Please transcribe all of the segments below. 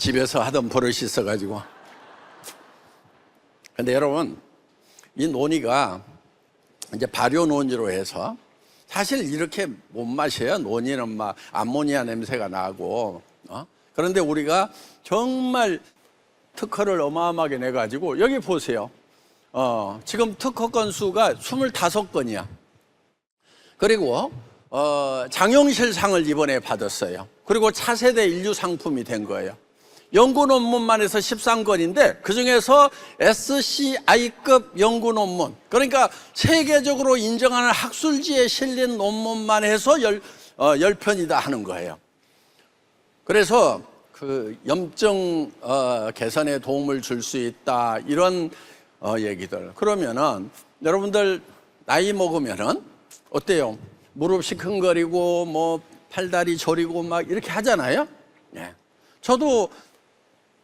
집에서 하던 버릇이 있어가지고. 근데 여러분, 이 논이가 이제 발효 논이로 해서 사실 이렇게 못 마셔요. 논이는 막 암모니아 냄새가 나고. 그런데 우리가 정말 특허를 어마어마하게 내가지고, 여기 보세요. 지금 특허 건수가 25건이야. 그리고 장용실상을 이번에 받았어요. 그리고 차세대 인류 상품이 된 거예요. 연구 논문만 해서 13건인데 그중에서 SCI급 연구 논문, 그러니까 세계적으로 인정하는 학술지에 실린 논문만 해서 10편이다 하는 거예요. 그래서 그 염증 개선에 도움을 줄 수 있다, 이런 얘기들. 그러면은 여러분들 나이 먹으면은 어때요? 무릎 시큰거리고 뭐 팔다리 저리고 막 이렇게 하잖아요. 예. 저도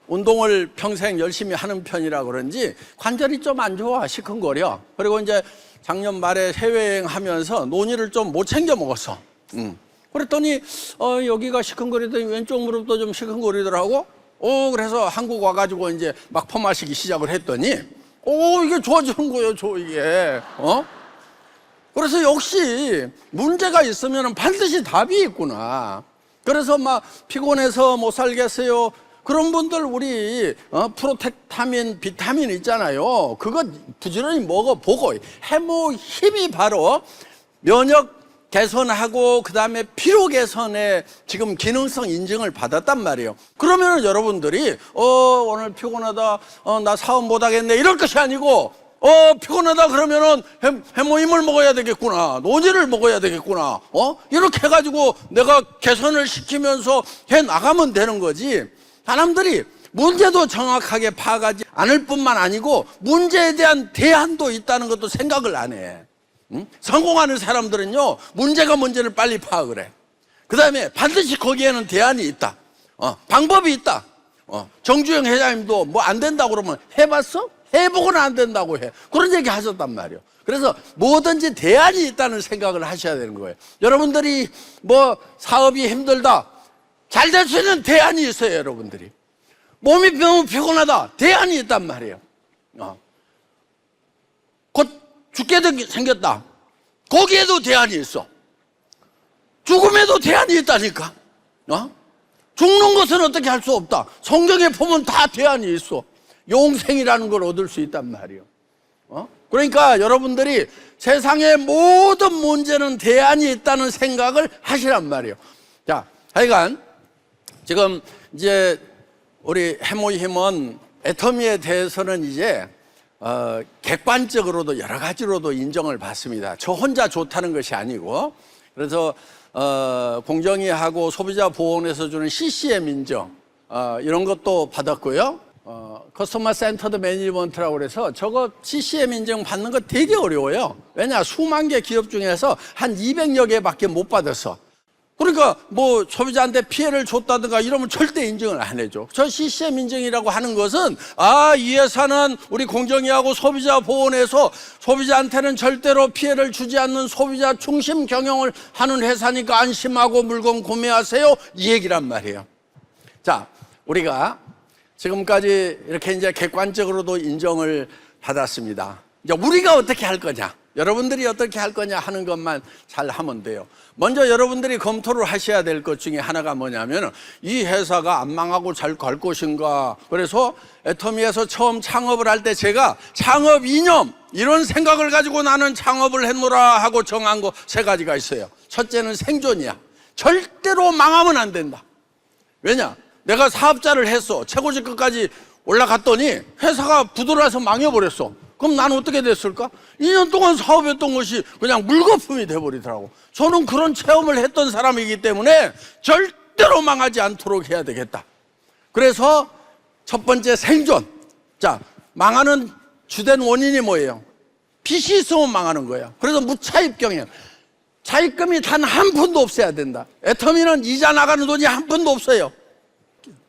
운동을 평생 열심히 하는 편이라 그런지 관절이 좀 안 좋아, 시큰거려. 그리고 이제 작년 말에 해외여행 하면서 논이를 좀 못 챙겨 먹었어. 그랬더니 여기가 시큰거리더니 왼쪽 무릎도 좀 시큰거리더라고. 그래서 한국 와가지고 이제 막 퍼마시기 시작을 했더니 이게 좋아지는 거예요, 이게. 그래서 역시 문제가 있으면 반드시 답이 있구나. 그래서 막 피곤해서 못 살겠어요, 그런 분들 우리 프로텍타민, 비타민 있잖아요. 그거 부지런히 먹어보고, 해모 힘이 바로 면역 개선하고 그다음에 피로 개선에 지금 기능성 인증을 받았단 말이에요. 그러면 여러분들이 오늘 피곤하다, 나 사업 못하겠네, 이럴 것이 아니고 피곤하다 그러면은 해모임을 먹어야 되겠구나, 노지를 먹어야 되겠구나, 이렇게 해가지고 내가 개선을 시키면서 해 나가면 되는 거지. 사람들이 문제도 정확하게 파악하지 않을 뿐만 아니고 문제에 대한 대안도 있다는 것도 생각을 안 해. 성공하는 사람들은요, 문제가 뭔지를 빨리 파악을 해. 그 다음에 반드시 거기에는 대안이 있다, 방법이 있다. 정주영 회장님도 뭐 안 된다고 그러면 해봤어? 해보고는 안 된다고 해. 그런 얘기 하셨단 말이에요. 그래서 뭐든지 대안이 있다는 생각을 하셔야 되는 거예요. 여러분들이 뭐 사업이 힘들다, 잘 될 수 있는 대안이 있어요. 여러분들이 몸이 너무 피곤하다, 대안이 있단 말이에요. 곧 죽게 생겼다, 거기에도 대안이 있어. 죽음에도 대안이 있다니까. 죽는 것은 어떻게 할 수 없다. 성경에 보면 다 대안이 있어. 영생이라는 걸 얻을 수 있단 말이에요. 그러니까 여러분들이 세상의 모든 문제는 대안이 있다는 생각을 하시란 말이에요. 자, 하여간 지금 이제 우리 해모힘은 애터미에 대해서는 이제 객관적으로도 여러 가지로도 인정을 받습니다. 저 혼자 좋다는 것이 아니고. 그래서 공정위하고 소비자 보호원에서 주는 CCM 인정, 이런 것도 받았고요. 커스터머 센터드 매니지먼트라고 그래서 저거 CCM 인정 받는 거 되게 어려워요. 왜냐, 수만 개 기업 중에서 한 200여 개밖에 못 받았어. 그러니까 뭐 소비자한테 피해를 줬다든가 이러면 절대 인정을 안 해줘. 저 CCM 인정이라고 하는 것은 이 회사는 우리 공정위하고 소비자 보호원에서 소비자한테는 절대로 피해를 주지 않는 소비자 중심 경영을 하는 회사니까 안심하고 물건 구매하세요, 이 얘기란 말이에요. 자, 우리가 지금까지 이렇게 이제 객관적으로도 인정을 받았습니다. 이제 우리가 어떻게 할 거냐, 여러분들이 어떻게 할 거냐 하는 것만 잘 하면 돼요. 먼저 여러분들이 검토를 하셔야 될 것 중에 하나가 뭐냐면, 이 회사가 안 망하고 잘 갈 것인가. 그래서 애터미에서 처음 창업을 할 때 제가 창업 이념, 이런 생각을 가지고 나는 창업을 했노라 하고 정한 거 3가지가 있어요. 첫째는 생존이야. 절대로 망하면 안 된다. 왜냐, 내가 사업자를 했어. 최고직급까지 올라갔더니 회사가 부도나서 망해버렸어. 그럼 나는 어떻게 됐을까? 2년 동안 사업했던 것이 그냥 물거품이 돼버리더라고. 저는 그런 체험을 했던 사람이기 때문에 절대로 망하지 않도록 해야 되겠다. 그래서 첫 번째, 생존. 자, 망하는 주된 원인이 뭐예요? 빚이 있으면 망하는 거예요. 그래서 무차입 경영, 차입금이 단 한 푼도 없어야 된다. 애터미는 이자 나가는 돈이 한 푼도 없어요.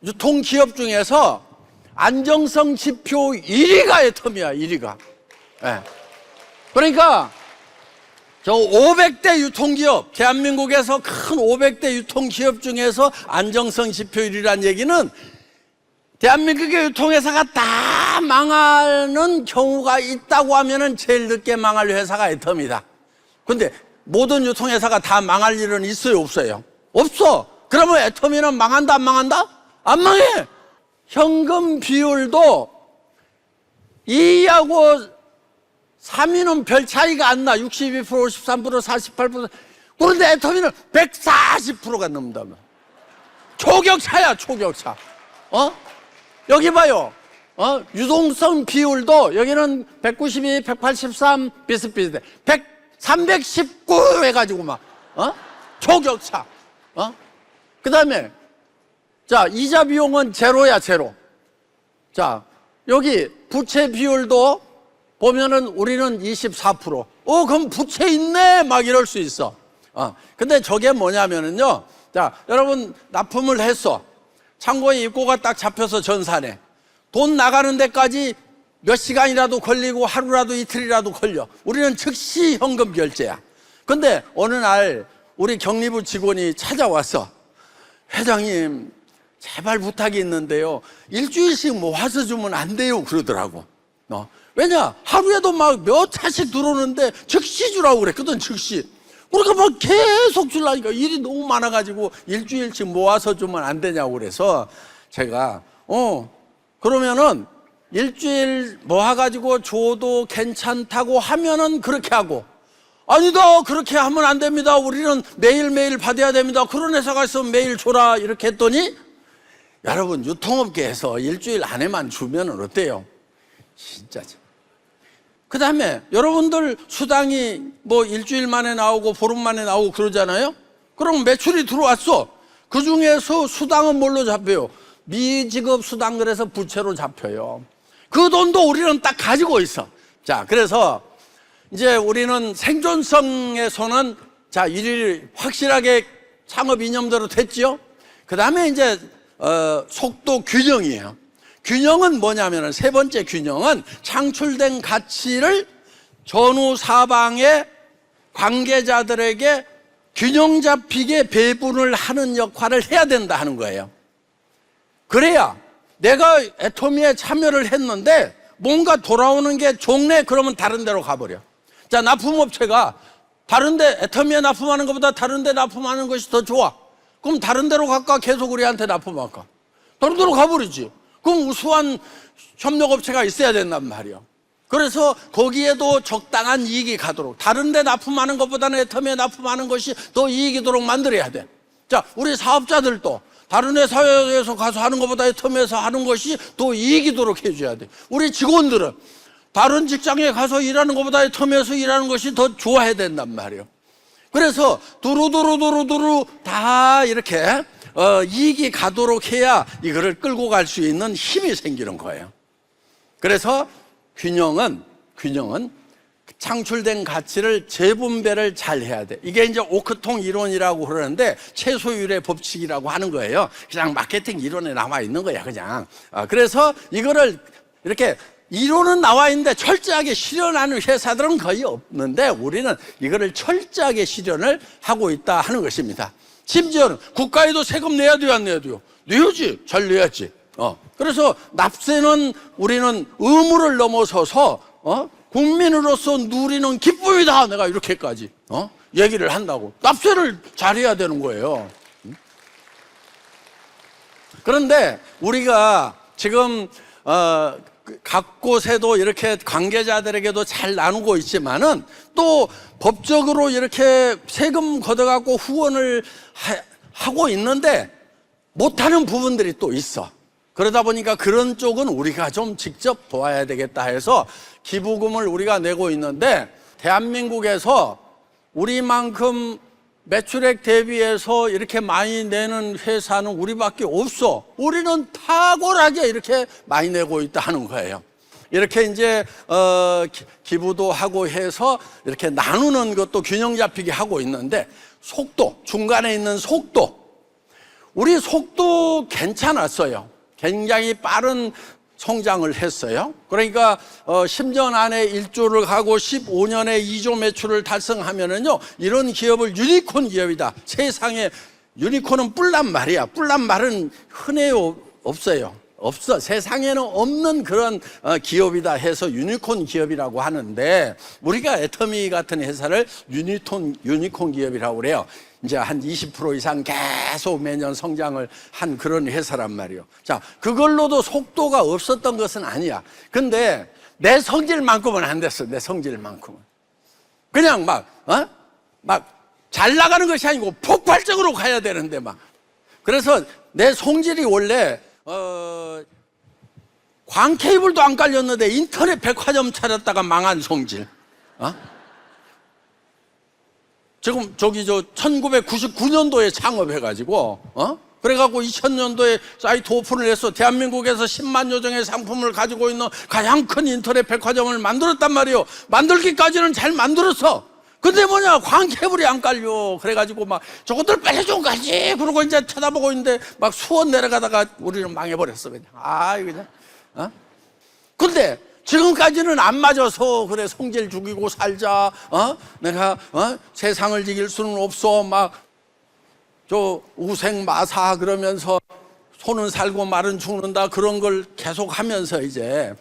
유통기업 중에서 안정성 지표 1위가 애터미야, 1위가. 네. 그러니까 저 500대 유통기업, 대한민국에서 큰 500대 유통기업 중에서 안정성 지표 1위란 얘기는 대한민국의 유통회사가 다 망하는 경우가 있다고 하면은 제일 늦게 망할 회사가 애텀이다. 근데 모든 유통회사가 다 망할 일은 있어요, 없어요? 없어. 그러면 애텀이는 망한다, 안 망한다? 안 망해. 현금 비율도 2위하고 3위는 별 차이가 안 나. 62%, 53%, 48%. 그런데 애텀이는 140%가 넘는다면. 초격차야, 초격차. 여기 봐요. 유동성 비율도 여기는 192, 183 비슷비슷해. 319 해가지고 막, 초격차. 그 다음에, 자, 이자 비용은 제로야, 제로. 자, 여기 부채 비율도 보면은 우리는 24%. 그럼 부채 있네? 막 이럴 수 있어. 근데 저게 뭐냐면은요. 자, 여러분 납품을 했어. 창고에 입고가 딱 잡혀서 전산에. 돈 나가는 데까지 몇 시간이라도 걸리고 하루라도 이틀이라도 걸려. 우리는 즉시 현금 결제야. 근데 어느 날 우리 경리부 직원이 찾아왔어. 회장님, 제발 부탁이 있는데요. 일주일씩 모아서 주면 안 돼요. 그러더라고. 왜냐? 하루에도 막 몇 차씩 들어오는데 즉시 주라고 그랬거든, 즉시. 우리가 막 계속 주려니까 일이 너무 많아가지고 일주일씩 모아서 주면 안 되냐고 그래서 제가, 그러면은 일주일 모아가지고 줘도 괜찮다고 하면은 그렇게 하고, 아니다, 그렇게 하면 안 됩니다. 우리는 매일매일 받아야 됩니다. 그런 회사가 있으면 매일 줘라. 이렇게 했더니, 여러분, 유통업계에서 일주일 안에만 주면은 어때요? 진짜. 그 다음에 여러분들 수당이 뭐 일주일 만에 나오고 보름 만에 나오고 그러잖아요. 그럼 매출이 들어왔어. 그 중에서 수당은 뭘로 잡혀요? 미지급 수당. 그래서 부채로 잡혀요. 그 돈도 우리는 딱 가지고 있어. 자, 그래서 이제 우리는 생존성에서는 자, 일일 확실하게 창업 이념대로 됐죠. 그 다음에 이제 속도 균형이에요. 균형은 뭐냐면은 세 번째 균형은 창출된 가치를 전후 사방의 관계자들에게 균형 잡히게 배분을 하는 역할을 해야 된다 하는 거예요. 그래야 내가 애토미에 참여를 했는데 뭔가 돌아오는 게 좋네. 그러면 다른 데로 가버려. 자, 납품업체가 다른데 애터미에 납품하는 것보다 다른데 납품하는 것이 더 좋아. 그럼 다른 데로 갈까? 계속 우리한테 납품할까? 다른 데로 가버리지. 그럼 우수한 협력업체가 있어야 된단 말이야. 그래서 거기에도 적당한 이익이 가도록, 다른 데 납품하는 것보다는 애터미에 납품하는 것이 더 이익이도록 만들어야 돼. 자, 우리 사업자들도 다른 회사에서 가서 하는 것보다 애터미에서 하는 것이 더 이익이도록 해줘야 돼. 우리 직원들은 다른 직장에 가서 일하는 것보다 애터미에서 일하는 것이 더 좋아야 된단 말이에요. 그래서 두루두루 다 이렇게 이익이 가도록 해야 이거를 끌고 갈 수 있는 힘이 생기는 거예요. 그래서 균형은 창출된 가치를 재분배를 잘 해야 돼. 이게 이제 오크통 이론이라고 그러는데 최소율의 법칙이라고 하는 거예요. 그냥 마케팅 이론에 나와 있는 거야, 그냥. 그래서 이거를 이렇게 이론은 나와 있는데 철저하게 실현하는 회사들은 거의 없는데 우리는 이거를 철저하게 실현을 하고 있다 하는 것입니다. 심지어는 국가에도 세금 내야 돼요, 안 내야 돼요? 내야지. 잘 내야지. 그래서 납세는 우리는 의무를 넘어서서 국민으로서 누리는 기쁨이다. 내가 이렇게까지 얘기를 한다고. 납세를 잘해야 되는 거예요. 그런데 우리가 지금 각 곳에도 이렇게 관계자들에게도 잘 나누고 있지만은 또 법적으로 이렇게 세금 걷어갖고 후원을 하고 있는데 못하는 부분들이 또 있어. 그러다 보니까 그런 쪽은 우리가 좀 직접 도와야 되겠다 해서 기부금을 우리가 내고 있는데, 대한민국에서 우리만큼 매출액 대비해서 이렇게 많이 내는 회사는 우리밖에 없어. 우리는 탁월하게 이렇게 많이 내고 있다 하는 거예요. 이렇게 이제 기부도 하고 해서 이렇게 나누는 것도 균형 잡히게 하고 있는데, 속도, 중간에 있는 속도, 우리 속도 괜찮았어요. 굉장히 빠른 성장을 했어요. 그러니까 10년 안에 1조를 하고 15년에 2조 매출을 달성하면은요, 이런 기업을 유니콘 기업이다. 세상에 유니콘은 뿔난 말이야. 뿔난 말은 흔해요, 없어요. 없어. 세상에는 없는 그런 기업이다 해서 유니콘 기업이라고 하는데, 우리가 애터미 같은 회사를 유니콘 기업이라고 그래요. 이제 한 20% 이상 계속 매년 성장을 한 그런 회사란 말이에요. 자, 그걸로도 속도가 없었던 것은 아니야. 근데 내 성질만큼은 안 됐어. 내 성질만큼은. 그냥 막 잘 나가는 것이 아니고 폭발적으로 가야 되는데 막. 그래서 내 성질이 원래 광 케이블도 안 깔렸는데 인터넷 백화점 차렸다가 망한 성질. 지금 저 1999년도에 창업해가지고 그래갖고 2000년도에 사이트 오픈을 해서 대한민국에서 10만여 종의 상품을 가지고 있는 가장 큰 인터넷 백화점을 만들었단 말이에요. 만들기까지는 잘 만들었어. 근데 광 케이블이 안 깔려. 그래가지고 막 저것들 빨리 좀 가지. 그러고 이제 쳐다보고 있는데 막 수원 내려가다가 우리는 망해버렸어 그냥. 그냥. 근데 지금까지는 안 맞아서 그래 성질 죽이고 살자. 내가 세상을 이길 수는 없어. 막 저 우생마사 그러면서 소는 살고 말은 죽는다 그런 걸 계속 하면서 이제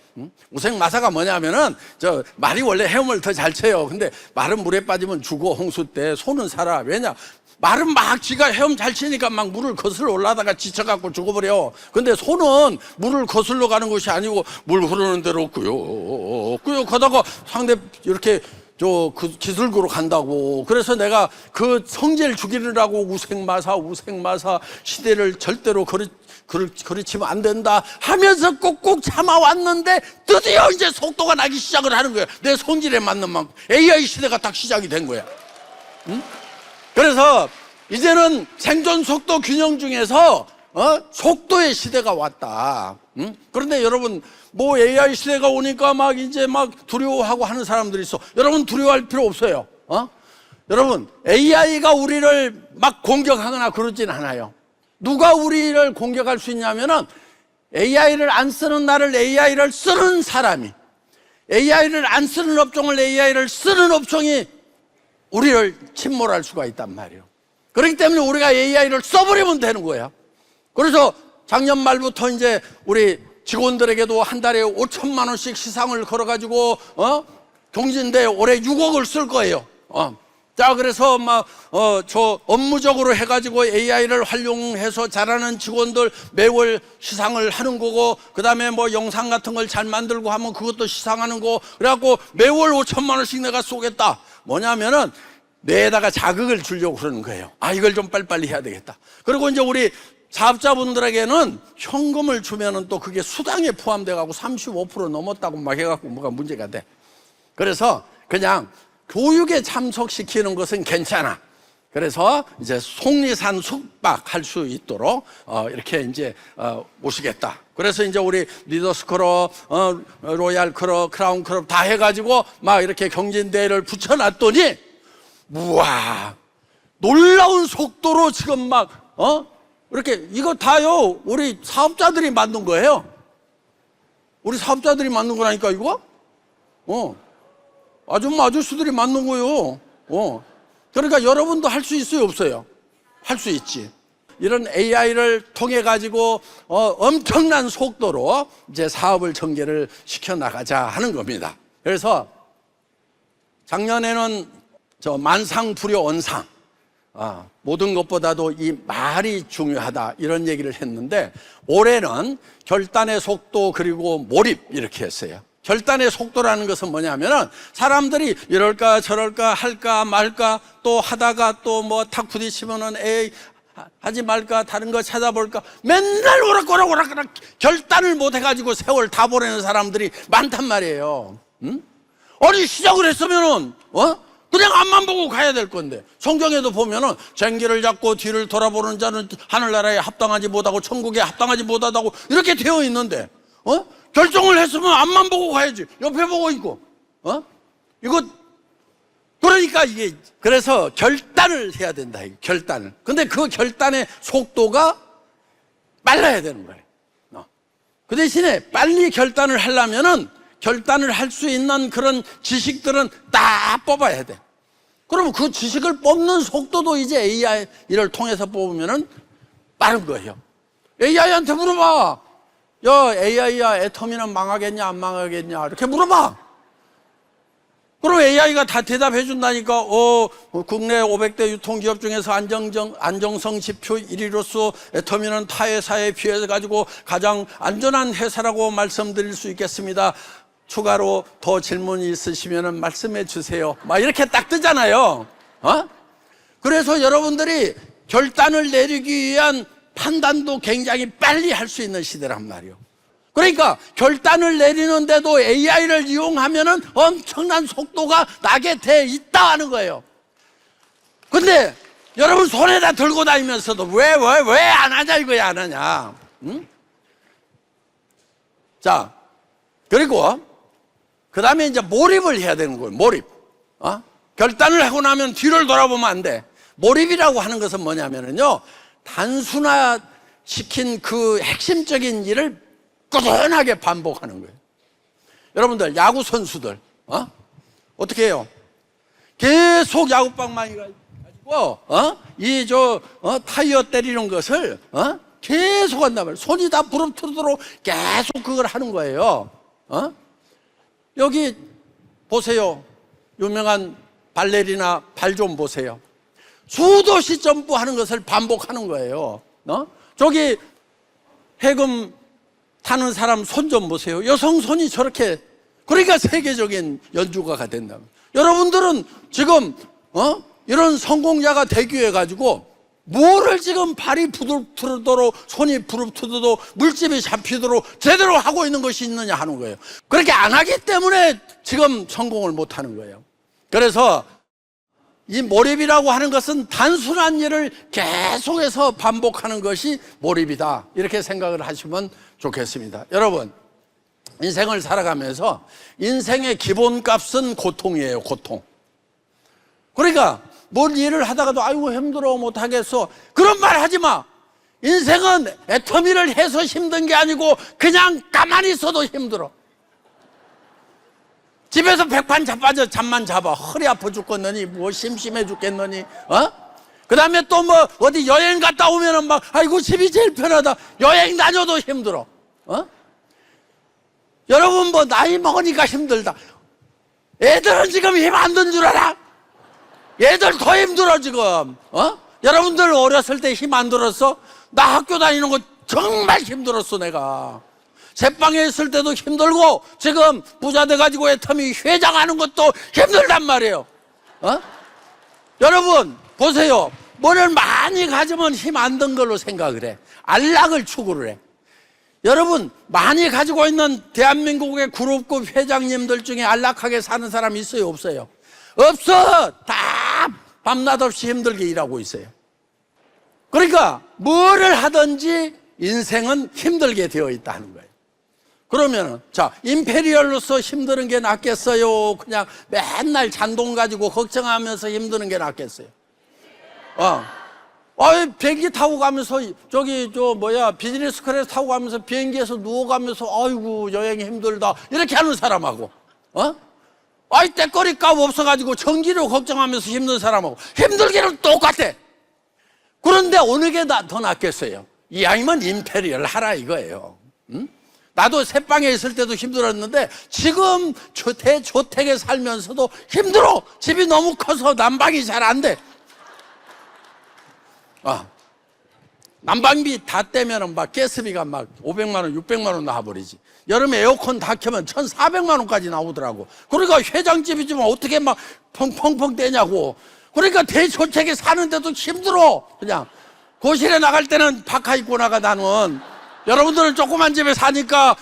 우생마사가 뭐냐면은 저 말이 원래 헤엄을 더 잘 쳐요. 근데 말은 물에 빠지면 죽어. 홍수 때. 소는 살아. 왜냐? 말은 막 지가 헤엄 잘 치니까 막 물을 거슬러 올라다가 지쳐갖고 죽어버려. 근데 소는 물을 거슬러 가는 것이 아니고 물 흐르는 대로 꾸역꾸역 하다가 상대 이렇게 그 기슭으로 간다고. 그래서 내가 그 성질 죽이느라고 우생마사 시대를 절대로 그르치면 안 된다 하면서 꾹꾹 참아왔는데 드디어 이제 속도가 나기 시작을 하는 거야. 내 성질에 맞는 만큼 AI 시대가 딱 시작이 된 거야. 그래서 이제는 생존 속도 균형 중에서 속도의 시대가 왔다. 그런데 여러분 AI 시대가 오니까 이제 두려워하고 하는 사람들이 있어. 여러분 두려워할 필요 없어요. 여러분 AI가 우리를 막 공격하거나 그러진 않아요. 누가 우리를 공격할 수 있냐면은 AI를 안 쓰는 나를 AI를 쓰는 사람이, AI를 안 쓰는 업종을 AI를 쓰는 업종이 우리를 침몰할 수가 있단 말이에요. 그렇기 때문에 우리가 AI를 써버리면 되는 거예요. 그래서 작년 말부터 이제 우리 직원들에게도 한 달에 5천만 원씩 시상을 걸어가지고 경진대에 올해 6억을 쓸 거예요. 자, 그래서 저 업무적으로 해가지고 AI를 활용해서 잘하는 직원들 매월 시상을 하는 거고, 그 다음에 영상 같은 걸 잘 만들고 하면 그것도 시상하는 거. 그래갖고 매월 5천만 원씩 내가 쏘겠다. 뭐냐면은 뇌에다가 자극을 주려고 그러는 거예요. 이걸 좀 빨리빨리 해야 되겠다. 그리고 이제 우리 사업자분들에게는 현금을 주면은 또 그게 수당에 포함돼가고 35% 넘었다고 막 해갖고 뭐가 문제가 돼. 그래서 그냥 교육에 참석시키는 것은 괜찮아. 그래서 이제 속리산 숙박할 수 있도록 이렇게 이제 모시겠다. 그래서 이제 우리 리더스 클럽, 로얄 클럽, 크라운 클럽 다 해가지고 막 이렇게 경진대회를 붙여놨더니 우와, 놀라운 속도로 지금 이렇게 이거 다요 우리 사업자들이 만든 거예요. 우리 사업자들이 만든 거라니까 이거. 아줌마 아저씨들이 만든 거요. 그러니까 여러분도 할 수 있어요, 없어요? 할 수 있지. 이런 AI를 통해 가지고 엄청난 속도로 이제 사업을 전개를 시켜 나가자 하는 겁니다. 그래서 작년에는 저 만상불효원상, 모든 것보다도 이 말이 중요하다 이런 얘기를 했는데, 올해는 결단의 속도 그리고 몰입 이렇게 했어요. 결단의 속도라는 것은 뭐냐면은 사람들이 이럴까 저럴까 할까 말까 또 하다가 또 탁 부딪히면은 에이 하지 말까 다른 거 찾아볼까 맨날 오락오락 결단을 못 해가지고 세월 다 보내는 사람들이 많단 말이에요. 아니 시작을 했으면은 그냥 앞만 보고 가야 될 건데, 성경에도 보면은 쟁기를 잡고 뒤를 돌아보는 자는 하늘나라에 합당하지 못하고 천국에 합당하지 못하다고 이렇게 되어 있는데 결정을 했으면 앞만 보고 가야지. 옆에 보고 있고 이거 그러니까 이게 그래서 결단을 해야 된다. 결단을. 근데 그 결단의 속도가 빨라야 되는 거예요. 그 대신에 빨리 결단을 하려면은 결단을 할 수 있는 그런 지식들은 다 뽑아야 돼. 그러면 그 지식을 뽑는 속도도 이제 AI를 통해서 뽑으면은 빠른 거예요. AI한테 물어봐. 야, AI야, 애터미는 망하겠냐, 안 망하겠냐, 이렇게 물어봐. 그럼 AI가 다 대답해 준다니까. 국내 500대 유통기업 중에서 안정성 지표 1위로서 애터미는 타 회사에 비해 가지고 가장 안전한 회사라고 말씀드릴 수 있겠습니다. 추가로 더 질문이 있으시면 말씀해 주세요. 막 이렇게 딱 뜨잖아요. 그래서 여러분들이 결단을 내리기 위한 판단도 굉장히 빨리 할 수 있는 시대란 말이에요. 그러니까 결단을 내리는데도 AI를 이용하면 엄청난 속도가 나게 돼 있다 하는 거예요. 근데 여러분 손에다 들고 다니면서도 왜 안 하냐 이거야, 안 하냐. 응? 자, 그리고 그 다음에 이제 몰입을 해야 되는 거예요. 몰입. 결단을 하고 나면 뒤를 돌아보면 안 돼. 몰입이라고 하는 것은 뭐냐면요, 단순화시킨 그 핵심적인 일을 꾸준하게 반복하는 거예요. 여러분들 야구 선수들 어떻게 해요? 계속 야구방망이 가지고 타이어 때리는 것을 계속 한단 말이에요. 손이 다 부릅뜨도록 계속 그걸 하는 거예요. 여기 보세요. 유명한 발레리나 발 좀 보세요. 수도시 점프하는 것을 반복하는 거예요. 저기 해금 타는 사람 손 좀 보세요. 여성 손이 저렇게, 그러니까 세계적인 연주가가 된다. 여러분들은 지금 이런 성공자가 되기 위해 가지고 뭐를 지금 발이 부릅뜨도록 손이 부릅뜨도록 물집이 잡히도록 제대로 하고 있는 것이 있느냐 하는 거예요. 그렇게 안 하기 때문에 지금 성공을 못 하는 거예요. 그래서 이 몰입이라고 하는 것은 단순한 일을 계속해서 반복하는 것이 몰입이다, 이렇게 생각을 하시면 좋겠습니다. 여러분, 인생을 살아가면서 인생의 기본값은 고통이에요. 고통. 그러니까 뭘 일을 하다가도 아이고 힘들어 못하겠어, 그런 말 하지 마. 인생은 애터미를 해서 힘든 게 아니고 그냥 가만히 있어도 힘들어. 집에서 백판 자빠져 잠만 자봐. 허리 아파 죽겠느니, 뭐 심심해 죽겠느니, 그 다음에 또 뭐 어디 여행 갔다 오면은 막 아이고 집이 제일 편하다. 여행 다녀도 힘들어. 여러분 뭐 나이 먹으니까 힘들다. 애들은 지금 힘 안 든 줄 알아? 애들 더 힘들어 지금. 여러분들 어렸을 때 힘 안 들었어? 나 학교 다니는 거 정말 힘들었어. 내가 제빵에 있을 때도 힘들고 지금 부자 돼가지고 애터미 회장하는 것도 힘들단 말이에요. 여러분 보세요. 뭐를 많이 가지면 힘 안 든 걸로 생각을 해. 안락을 추구를 해. 여러분 많이 가지고 있는 대한민국의 그룹급 회장님들 중에 안락하게 사는 사람 있어요, 없어요? 없어. 다 밤낮 없이 힘들게 일하고 있어요. 그러니까 뭐를 하든지 인생은 힘들게 되어 있다는 거예요. 그러면 자, 임페리얼로서 힘드는 게 낫겠어요? 그냥 맨날 잔돈 가지고 걱정하면서 힘드는 게 낫겠어요? 비행기 타고 가면서 비즈니스 클래스 타고 가면서 비행기에서 누워가면서 아이고 여행이 힘들다 이렇게 하는 사람하고 때거리 값 없어가지고 전기료 걱정하면서 힘든 사람하고 힘들기는 똑같아. 그런데 어느 게 더 낫겠어요? 이왕이면 임페리얼 하라 이거예요. 나도 새방에 있을 때도 힘들었는데 지금 대저택에 살면서도 힘들어. 집이 너무 커서 난방이 잘 안 돼. 난방비 다 떼면은 막 가스비가 막 500만 원, 600만 원 나와버리지. 여름에 에어컨 다 켜면 1,400만 원까지 나오더라고. 그러니까 회장집이지만 어떻게 막 펑펑펑 떼냐고. 그러니까 대저택에 사는데도 힘들어. 그냥 거실에 나갈 때는 파카 입고 나가. 나는 여러분들은 조그만 집에 사니까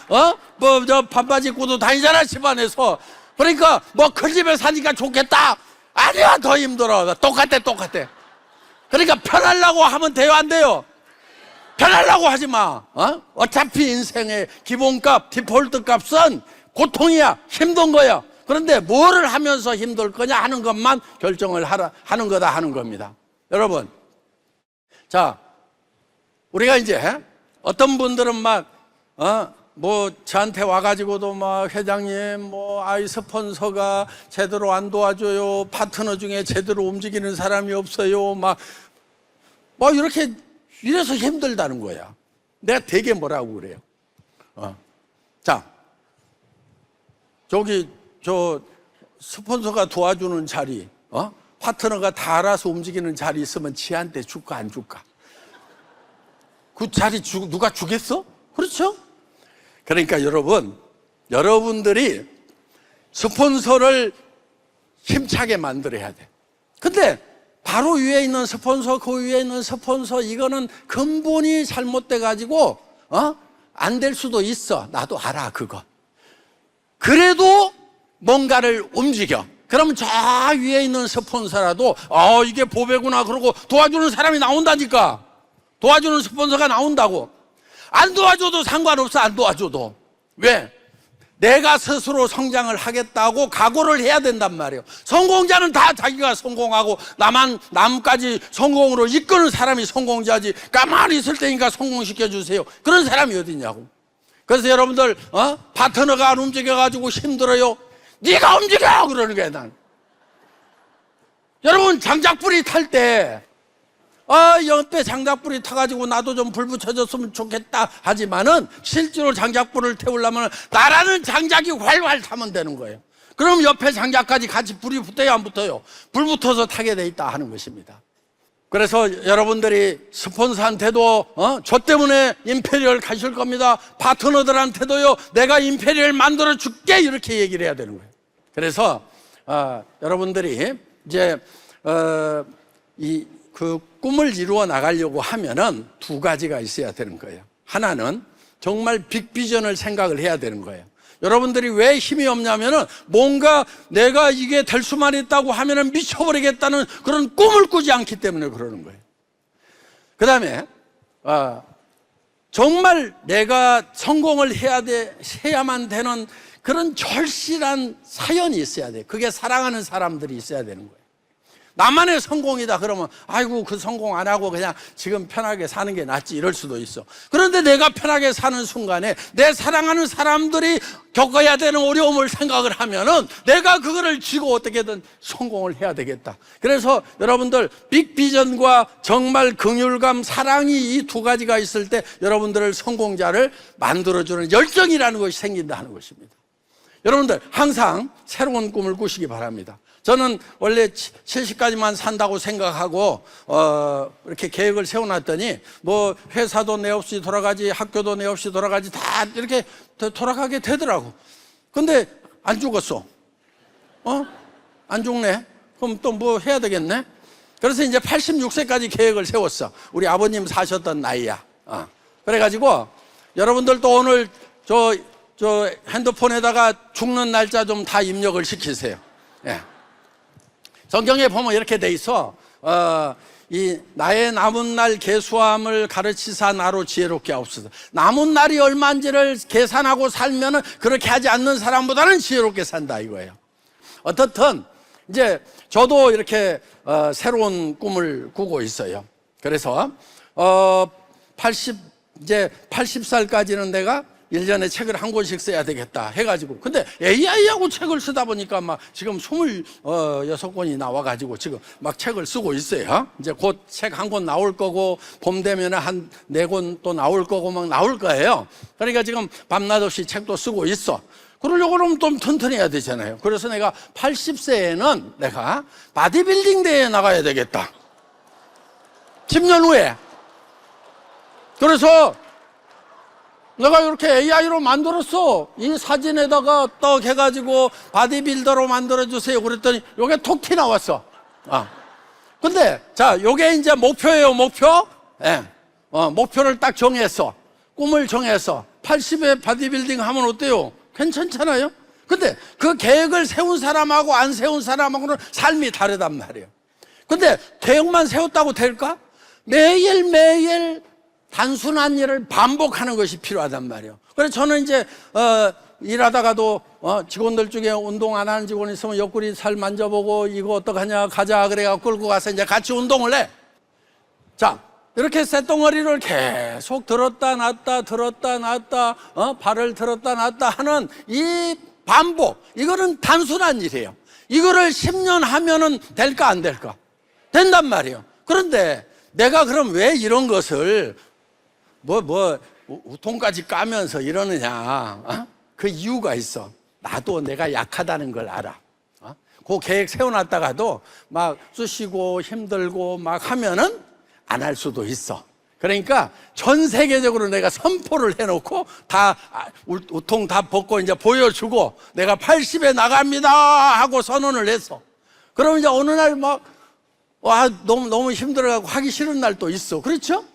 반바지 입고도 다니잖아 집안에서. 그러니까 뭐 큰 집에 사니까 좋겠다. 아니야, 더 힘들어. 똑같아. 그러니까 편하려고 하면 돼요, 안 돼요? 편하려고 하지 마. 어차피 인생의 기본값, 디폴트 값은 고통이야, 힘든 거야. 그런데 뭐를 하면서 힘들 거냐 하는 것만 결정을 하는 거다 하는 겁니다. 여러분, 자, 우리가 이제 어떤 분들은 저한테 와가지고도 회장님, 스폰서가 제대로 안 도와줘요. 파트너 중에 제대로 움직이는 사람이 없어요. 이래서 힘들다는 거야. 내가 되게 뭐라고 그래요? 자, 저기 저 스폰서가 도와주는 자리, 파트너가 다 알아서 움직이는 자리 있으면 지한테 줄까 안 줄까? 그 자리 누가 주겠어? 그렇죠? 그러니까 여러분들이 스폰서를 힘차게 만들어야 돼. 근데 바로 위에 있는 스폰서, 그 위에 있는 스폰서, 이거는 근본이 잘못돼 가지고 안 될 수도 있어. 나도 알아, 그거. 그래도 뭔가를 움직여. 그러면 저 위에 있는 스폰서라도 이게 보배구나 그러고 도와주는 사람이 나온다니까. 도와주는 스폰서가 나온다고. 안 도와줘도 상관없어. 안 도와줘도. 왜? 내가 스스로 성장을 하겠다고 각오를 해야 된단 말이에요. 성공자는 다 자기가 성공하고 남까지 성공으로 이끄는 사람이 성공자지. 가만히 있을 테니까 성공시켜 주세요. 그런 사람이 어디 있냐고. 그래서 여러분들 파트너가 안 움직여가지고 힘들어요. 네가 움직여! 그러는 거야. 난. 여러분 장작불이 탈 때 옆에 장작불이 타가지고 나도 좀 불 붙여줬으면 좋겠다 하지만은 실제로 장작불을 태우려면 나라는 장작이 활활 타면 되는 거예요. 그럼 옆에 장작까지 같이 불이 붙어요, 안 붙어요? 불 붙어서 타게 돼 있다 하는 것입니다. 그래서 여러분들이 스폰서한테도 저 때문에 임페리얼 가실 겁니다. 파트너들한테도요, 내가 임페리얼 만들어 줄게, 이렇게 얘기를 해야 되는 거예요. 그래서 여러분들이 이제 그 꿈을 이루어 나가려고 하면은 두 가지가 있어야 되는 거예요. 하나는 정말 빅비전을 생각을 해야 되는 거예요. 여러분들이 왜 힘이 없냐면은 뭔가 내가 이게 될 수만 있다고 하면은 미쳐버리겠다는 그런 꿈을 꾸지 않기 때문에 그러는 거예요. 그 다음에 정말 내가 성공을 해야만 되는 그런 절실한 사연이 있어야 돼요. 그게 사랑하는 사람들이 있어야 되는 거예요. 나만의 성공이다 그러면 아이고 그 성공 안 하고 그냥 지금 편하게 사는 게 낫지 이럴 수도 있어. 그런데 내가 편하게 사는 순간에 내 사랑하는 사람들이 겪어야 되는 어려움을 생각을 하면은 내가 그거를 쥐고 어떻게든 성공을 해야 되겠다. 그래서 여러분들 빅비전과 정말 긍휼감, 사랑이 이 두 가지가 있을 때 여러분들을 성공자를 만들어주는 열정이라는 것이 생긴다 하는 것입니다. 여러분들 항상 새로운 꿈을 꾸시기 바랍니다. 저는 원래 70까지만 산다고 생각하고 이렇게 계획을 세워놨더니 뭐 회사도 내 없이 돌아가지, 학교도 내 없이 돌아가지, 다 이렇게 돌아가게 되더라고. 근데 안 죽었어. 안 죽네. 그럼 또 뭐 해야 되겠네. 그래서 이제 86세까지 계획을 세웠어. 우리 아버님 사셨던 나이야. 그래가지고 여러분들도 오늘 저 핸드폰에다가 죽는 날짜 좀 다 입력을 시키세요. 예. 성경에 보면 이렇게 돼 있어. 이 나의 남은 날 계수함을 가르치사 나로 지혜롭게 하옵소서. 남은 날이 얼마인지를 계산하고 살면은 그렇게 하지 않는 사람보다는 지혜롭게 산다 이거예요. 어떻든 이제 저도 이렇게 새로운 꿈을 꾸고 있어요. 그래서 80살까지는 내가 1년에 책을 한 권씩 써야 되겠다 해가지고. 근데 AI하고 책을 쓰다 보니까 막 지금 26권이 나와가지고 지금 막 책을 쓰고 있어요. 이제 곧 책 한 권 나올 거고, 봄 되면 한 4권 또 나올 거고 막 나올 거예요. 그러니까 지금 밤낮 없이 책도 쓰고 있어. 그러려고 그러면 좀 튼튼해야 되잖아요. 그래서 내가 80세에는 내가 바디빌딩 대회에 나가야 되겠다. 10년 후에. 그래서 내가 이렇게 AI로 만들었어. 이 사진에다가 떡 해가지고 바디빌더로 만들어주세요. 그랬더니 요게 톡 튀 나왔어. 근데 자, 요게 이제 목표예요, 목표. 예. 목표를 딱 정했어. 꿈을 정해서 80에 바디빌딩 하면 어때요? 괜찮잖아요? 근데 그 계획을 세운 사람하고 안 세운 사람하고는 삶이 다르단 말이에요. 근데 계획만 세웠다고 될까? 매일매일 단순한 일을 반복하는 것이 필요하단 말이에요. 그래서 저는 이제 일하다가도 직원들 중에 운동 안 하는 직원이 있으면 옆구리 살 만져보고 이거 어떡하냐 가자 그래가 끌고 가서 이제 같이 운동을 해. 자, 이렇게 쇳덩어리를 계속 들었다 놨다 들었다 놨다 발을 들었다 놨다 하는 이 반복, 이거는 단순한 일이에요. 이거를 10년 하면은 될까 안 될까? 된단 말이에요. 그런데 내가 그럼 왜 이런 것을 우통까지 까면서 이러느냐? 어? 그 이유가 있어. 나도 내가 약하다는 걸 알아. 어? 그 계획 세워놨다가도 막 쑤시고 힘들고 막 하면은 안 할 수도 있어. 그러니까 전 세계적으로 내가 선포를 해놓고 다 우통 다 벗고 이제 보여주고 내가 80에 나갑니다 하고 선언을 했어. 그러면 이제 어느 날 막 너무 힘들어가고 하기 싫은 날도 있어. 그렇죠?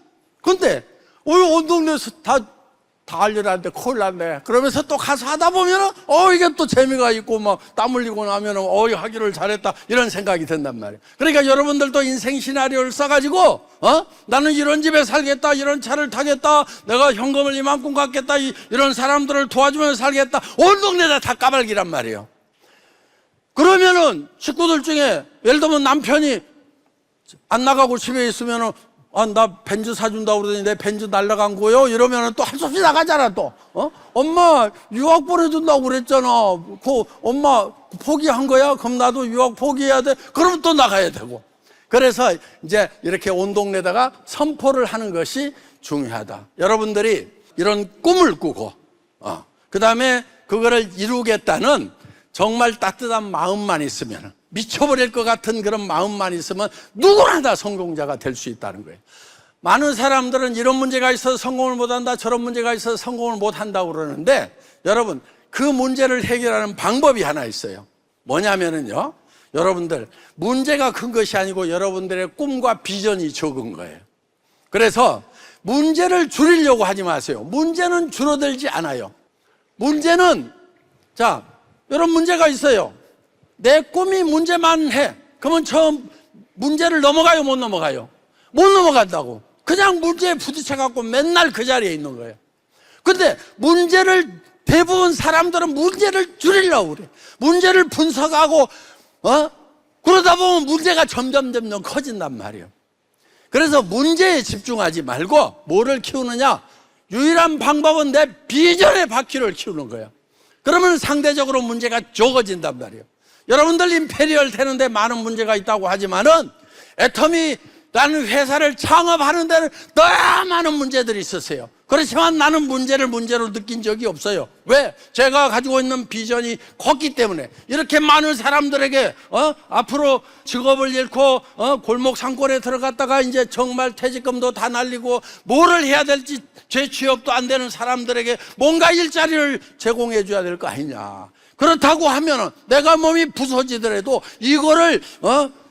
근데 온 동네에서 다 알려놨는데 큰일 났네. 그러면서 또 가서 하다 보면은 이게 또 재미가 있고 막 땀 흘리고 나면은 하기를 잘했다 이런 생각이 든단 말이에요. 그러니까 여러분들도 인생 시나리오를 써가지고 나는 이런 집에 살겠다, 이런 차를 타겠다, 내가 현금을 이만큼 갖겠다, 이런 사람들을 도와주면서 살겠다, 온 동네에 다 까발기란 말이에요. 그러면은 식구들 중에 예를 들면 남편이 안 나가고 집에 있으면은 나 벤츠 사준다고 그러더니 내 벤츠 날라간 거요? 이러면은 또 할 수 없이 나가잖아, 또. 엄마, 유학 보내준다고 그랬잖아. 엄마 포기한 거야? 그럼 나도 유학 포기해야 돼? 그러면 또 나가야 되고. 그래서 이제 이렇게 온 동네다가 선포를 하는 것이 중요하다. 여러분들이 이런 꿈을 꾸고, 그 다음에 그거를 이루겠다는 정말 따뜻한 마음만 있으면, 미쳐버릴 것 같은 그런 마음만 있으면 누구나 다 성공자가 될 수 있다는 거예요. 많은 사람들은 이런 문제가 있어서 성공을 못한다, 저런 문제가 있어서 성공을 못한다고 그러는데, 여러분 그 문제를 해결하는 방법이 하나 있어요. 뭐냐면은요, 여러분들 문제가 큰 것이 아니고 여러분들의 꿈과 비전이 적은 거예요. 그래서 문제를 줄이려고 하지 마세요. 문제는 줄어들지 않아요. 문제는, 자, 이런 문제가 있어요. 내 꿈이 문제만 해. 그러면 저 문제를 넘어가요, 못 넘어가요? 못 넘어간다고. 그냥 문제에 부딪혀갖고 맨날 그 자리에 있는 거예요. 근데 대부분 사람들은 문제를 줄이려고 그래. 문제를 분석하고, 그러다 보면 문제가 점점 커진단 말이에요. 그래서 문제에 집중하지 말고 뭐를 키우느냐? 유일한 방법은 내 비전의 바퀴를 키우는 거예요. 그러면 상대적으로 문제가 적어진단 말이에요. 여러분들 임페리얼 되는데 많은 문제가 있다고 하지만은 애터미라는 회사를 창업하는 데는 너무 많은 문제들이 있었어요. 그렇지만 나는 문제를 문제로 느낀 적이 없어요. 왜? 제가 가지고 있는 비전이 컸기 때문에. 이렇게 많은 사람들에게 앞으로 직업을 잃고 골목 상권에 들어갔다가 이제 정말 퇴직금도 다 날리고 뭐를 해야 될지 재취업도 안 되는 사람들에게 뭔가 일자리를 제공해 줘야 될 거 아니냐. 그렇다고 하면은 내가 몸이 부서지더라도 이거를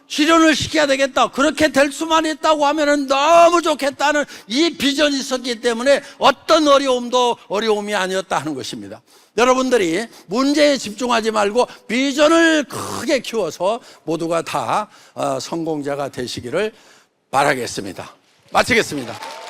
실현을 시켜야 되겠다. 그렇게 될 수만 있다고 하면은 너무 좋겠다는 이 비전이 있었기 때문에 어떤 어려움이 아니었다 하는 것입니다. 여러분들이 문제에 집중하지 말고 비전을 크게 키워서 모두가 다 성공자가 되시기를 바라겠습니다. 마치겠습니다.